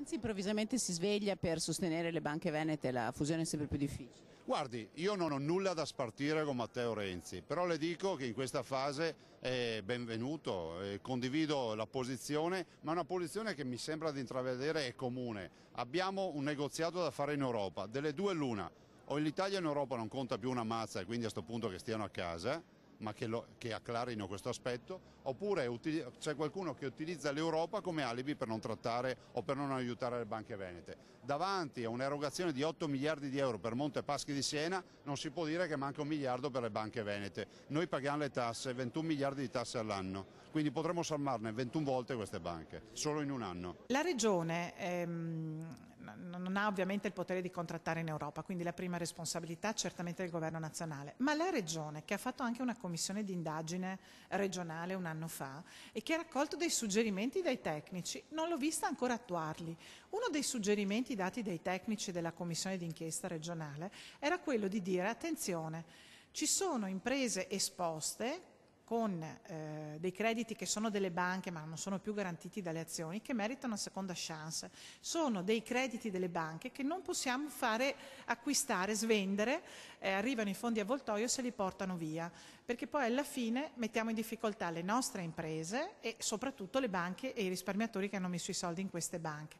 Renzi improvvisamente si sveglia per sostenere le banche venete, la fusione è sempre più difficile. Guardi, io non ho nulla da spartire con Matteo Renzi, però le dico che in questa fase è benvenuto, condivido la posizione, ma una posizione che mi sembra di intravedere è comune. Abbiamo un negoziato da fare in Europa, delle due l'una, o l'Italia in Europa non conta più una mazza e quindi a questo punto che stiano a casa, ma che acclarino questo aspetto, oppure c'è qualcuno che utilizza l'Europa come alibi per non trattare o per non aiutare le banche venete. Davanti a un'erogazione di 8 miliardi di euro per Monte Paschi di Siena non si può dire che manca 1 miliardo per le banche venete. Noi paghiamo le tasse, 21 miliardi di tasse all'anno, quindi potremmo salvarne 21 volte queste banche, solo in un anno. La Regione non ha ovviamente il potere di contrattare in Europa, quindi la prima responsabilità certamente del Governo nazionale, ma la Regione, che ha fatto anche una commissione di indagine regionale un anno fa e che ha raccolto dei suggerimenti dai tecnici, non l'ho vista ancora attuarli. Uno dei suggerimenti dati dai tecnici della commissione d'inchiesta regionale era quello di dire attenzione, ci sono imprese esposte con dei crediti che sono delle banche ma non sono più garantiti dalle azioni, che meritano una seconda chance. Sono dei crediti delle banche che non possiamo fare acquistare, svendere, arrivano i fondi avvoltoio e se li portano via, perché poi alla fine mettiamo in difficoltà le nostre imprese e soprattutto le banche e i risparmiatori che hanno messo i soldi in queste banche.